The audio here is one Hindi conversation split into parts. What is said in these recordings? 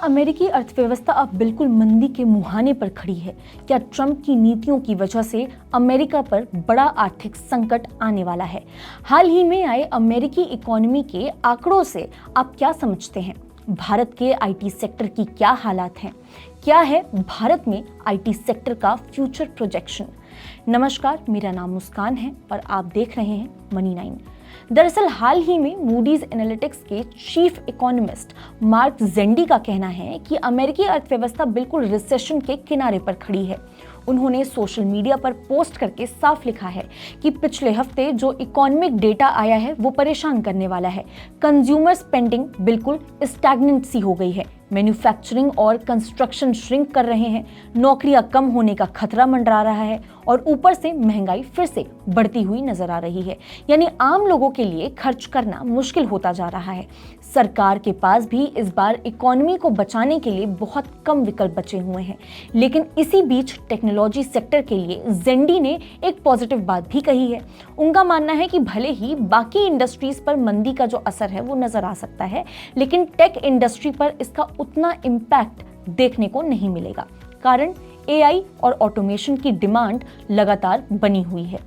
अमेरिकी अर्थव्यवस्था अब बिल्कुल मंदी के मुहाने पर खड़ी है? क्या ट्रंप की नीतियों की वजह से अमेरिका पर बड़ा आर्थिक संकट आने वाला है? हाल ही में आए अमेरिकी इकोनॉमी के आंकड़ों से आप क्या समझते हैं? भारत के आईटी सेक्टर की क्या हालात हैं? क्या है भारत में आईटी सेक्टर का फ्यूचर प्रोजेक्शन? नमस्कार, मेरा नाम मुस्कान है और आप देख रहे हैं मनी 9। दरअसल हाल ही में मूडीज एनालिटिक्स के चीफ इकोनॉमिस्ट मार्क जेंडी का कहना है कि अमेरिकी अर्थव्यवस्था बिल्कुल रिसेशन के किनारे पर खड़ी है। उन्होंने सोशल मीडिया पर पोस्ट करके साफ लिखा है कि पिछले हफ्ते जो इकोनॉमिक डेटा आया है वो परेशान करने वाला है। कंज्यूमर स्पेंडिंग बिल्कुल स्टैग्नेंट सी हो गई है। मैन्युफैक्चरिंग और कंस्ट्रक्शन श्रिंक कर रहे हैं। नौकरियां कम होने का खतरा मंडरा रहा है और ऊपर से महंगाई फिर से बढ़ती हुई नजर आ रही है। यानी आम लोगों के लिए खर्च करना मुश्किल होता जा रहा है। सरकार के पास भी इस बार इकोनॉमी को बचाने के लिए बहुत कम विकल्प बचे हुए हैं। लेकिन इसी बीच टेक्नोलॉजी सेक्टर के लिए जेंडी ने एक पॉजिटिव बात भी कही है। उनका मानना है कि भले ही बाकी इंडस्ट्रीज पर मंदी का जो असर है वो नजर आ सकता है, लेकिन टेक इंडस्ट्री पर इसका उतना इम्पैक्ट देखने को नहीं मिलेगा। कारण एआई और ऑटोमेशन की डिमांड लगातार बनी हुई है।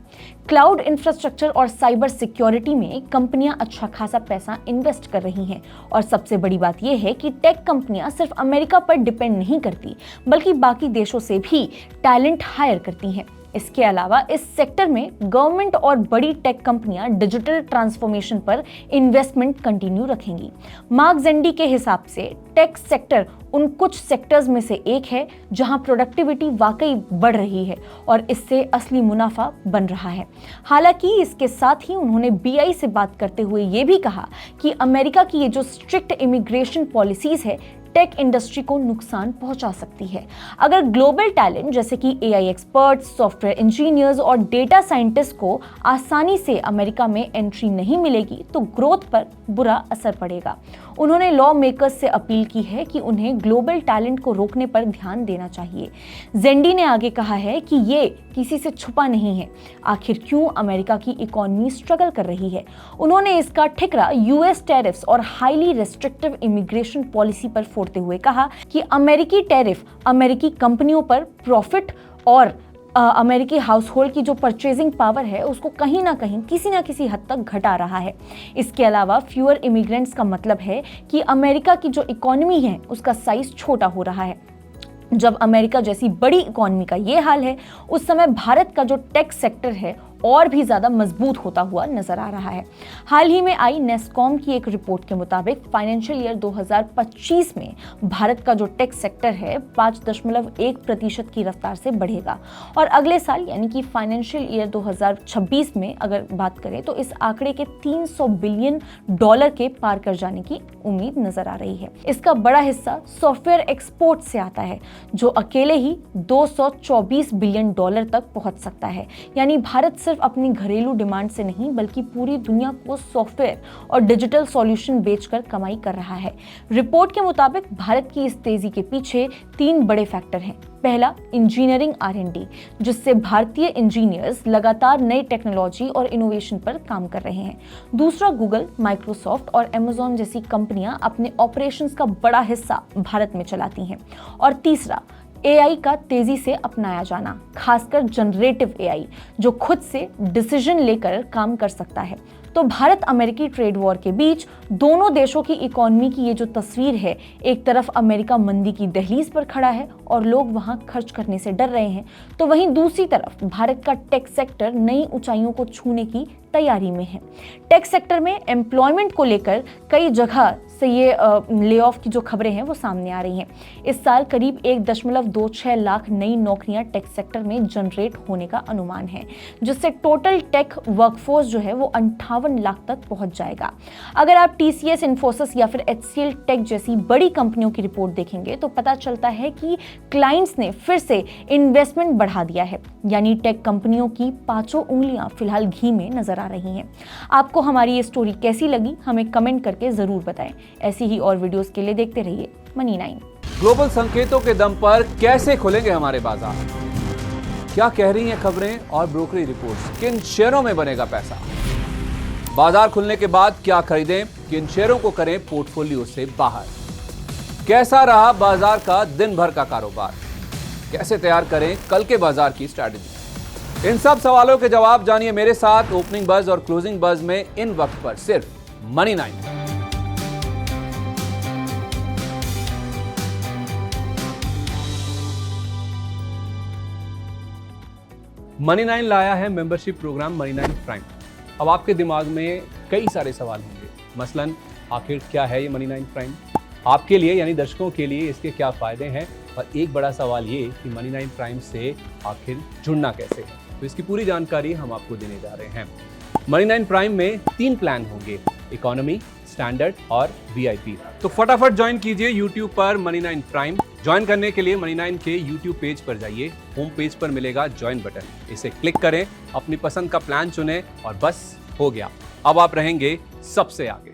क्लाउड इंफ्रास्ट्रक्चर और साइबर सिक्योरिटी में कंपनियां अच्छा खासा पैसा इन्वेस्ट कर रही हैं। और सबसे बड़ी बात यह है कि टेक कंपनियां सिर्फ अमेरिका पर डिपेंड नहीं करती, बल्कि बाकी देशों से भी टैलेंट हायर करती हैं। इसके अलावा इस सेक्टर में गवर्नमेंट और बड़ी टेक कंपनियां डिजिटल ट्रांसफॉर्मेशन पर इन्वेस्टमेंट कंटिन्यू रखेंगी। मार्क जेंडी के हिसाब से टेक सेक्टर उन कुछ सेक्टर्स में से एक है जहां प्रोडक्टिविटी वाकई बढ़ रही है और इससे असली मुनाफा बन रहा है। हालांकि इसके साथ ही उन्होंने बीआई से बात करते हुए ये भी कहा कि अमेरिका की ये जो स्ट्रिक्ट इमिग्रेशन पॉलिसीज है टेक इंडस्ट्री को नुकसान पहुंचा सकती है। अगर ग्लोबल टैलेंट जैसे कि एआई एक्सपर्ट्स, सॉफ्टवेयर इंजीनियर्स और डेटा साइंटिस्ट को आसानी से अमेरिका में एंट्री नहीं मिलेगी तो ग्रोथ पर बुरा असर पड़ेगा। उन्होंने लॉ मेकर्स से अपील की है कि उन्हें ग्लोबल टैलेंट को रोकने पर ध्यान देना चाहिए। जेंडी ने आगे कहा है कि ये किसी से छुपा नहीं है आखिर क्यों अमेरिका की इकोनॉमी स्ट्रगल कर रही है। उन्होंने इसका ठिकरा यूएस टैरिफ्स और हाईली रेस्ट्रिक्टिव इमिग्रेशन पॉलिसी पर फोड़ते हुए कहा कि अमेरिकी टैरिफ अमेरिकी कंपनियों पर प्रॉफिट और अमेरिकी हाउस होल्ड की जो परचेजिंग पावर है उसको कहीं ना कहीं किसी ना किसी हद तक घटा रहा है। इसके अलावा फ्यूअर इमिग्रेंट्स का मतलब है कि अमेरिका की जो इकोनॉमी है उसका साइज छोटा हो रहा है। जब अमेरिका जैसी बड़ी इकोनॉमी का ये हाल है उस समय भारत का जो टेक सेक्टर है और भी ज्यादा मजबूत होता हुआ नजर आ रहा है। हाल ही में आई नेस्कॉम की एक रिपोर्ट के मुताबिक फाइनेंशियल ईयर 2025 में भारत का जो टेक सेक्टर है 5.1% की रफ्तार से बढ़ेगा और अगले साल यानी कि फाइनेंशियल ईयर 2026 में अगर बात करें तो इस आंकड़े के $300 बिलियन के पार कर जाने की उम्मीद नजर आ रही है। इसका बड़ा हिस्सा सॉफ्टवेयर एक्सपोर्ट से आता है जो अकेले ही $224 बिलियन तक पहुंच सकता है। यानी भारत सिर्फ अपनी घरेलू डिमांड से नहीं बल्कि पूरी दुनिया को सॉफ्टवेयर और डिजिटल सॉल्यूशन बेचकर कमाई कर रहा है। रिपोर्ट के मुताबिक भारत की इस तेजी के पीछे 3 बड़े फैक्टर हैं। पहला, इंजीनियरिंग R&D, जिससे भारतीय इंजीनियर्स लगातार नई टेक्नोलॉजी और इनोवेशन पर काम कर रहे हैं। दूसरा, गूगल, माइक्रोसॉफ्ट और अमेज़न जैसी कंपनियां अपने ऑपरेशंस का बड़ा हिस्सा भारत में चलाती हैं। और तीसरा, एआई का तेजी से अपनाया जाना, खासकर जनरेटिव एआई जो खुद से डिसीजन लेकर काम कर सकता है। तो भारत अमेरिकी ट्रेड वॉर के बीच दोनों देशों की इकोनॉमी की ये जो तस्वीर है, एक तरफ अमेरिका मंदी की दहलीज पर खड़ा है और लोग वहां खर्च करने से डर रहे हैं, तो वहीं दूसरी तरफ भारत का टेक सेक्टर नई ऊंचाइयों को छूने की तैयारी में है। टेक सेक्टर में एम्प्लॉयमेंट को लेकर कई जगह से ये ले ऑफ की जो खबरें हैं वो सामने आ रही हैं। इस साल करीब 1.26 लाख नई नौकरियां टेक सेक्टर में जनरेट होने का अनुमान है, जिससे टोटल टेक वर्कफोर्स जो है वो 58 लाख तक पहुंच जाएगा। अगर आप TCS, इन्फोसिस या फिर HCL टेक जैसी बड़ी कंपनियों की रिपोर्ट देखेंगे तो पता चलता है कि क्लाइंट्स ने फिर से इन्वेस्टमेंट बढ़ा दिया है। यानी टेक कंपनियों की 5 उंगलियां फिलहाल घी में नजर आ रही हैं। आपको हमारी ये स्टोरी कैसी लगी हमें कमेंट करके जरूर बताएं। ऐसी ही और वीडियोस के लिए देखते रहिए मनी 9। ग्लोबल संकेतों के दम पर कैसे खुलेंगे हमारे बाजार? क्या कह रही हैं खबरें और ब्रोकरी रिपोर्ट्स? किन शेयरों में बनेगा पैसा? बाजार खुलने के बाद क्या खरीदें, किन शेयरों को करें पोर्टफोलियो से बाहर? कैसा रहा बाजार का दिन भर का कारोबार, कैसे तैयार करें कल के बाजार की स्ट्रैटेजी, इन सब सवालों के जवाब जानिए मेरे साथ ओपनिंग बज और क्लोजिंग बज में इन वक्त पर सिर्फ मनी 9। मनी 9 लाया है मेंबरशिप प्रोग्राम मनी 9 प्राइम। अब आपके दिमाग में कई सारे सवाल होंगे, मसलन आखिर क्या है ये मनी 9 प्राइम, आपके लिए यानी दर्शकों के लिए इसके क्या फायदे हैं, और एक बड़ा सवाल ये कि मनी 9 प्राइम से आखिर जुड़ना कैसे है। तो इसकी पूरी जानकारी हम आपको देने जा रहे हैं। मनी 9 प्राइम में 3 प्लान होंगे, इकोनॉमी, स्टैंडर्ड और वीआईपी। तो फटाफट ज्वाइन कीजिए YouTube पर मनी 9 प्राइम। ज्वाइन करने के लिए मनी 9 के YouTube पेज पर जाइए, होम पेज पर मिलेगा ज्वाइन बटन, इसे क्लिक करें, अपनी पसंद का प्लान चुनें और बस हो गया, अब आप रहेंगे सबसे आगे।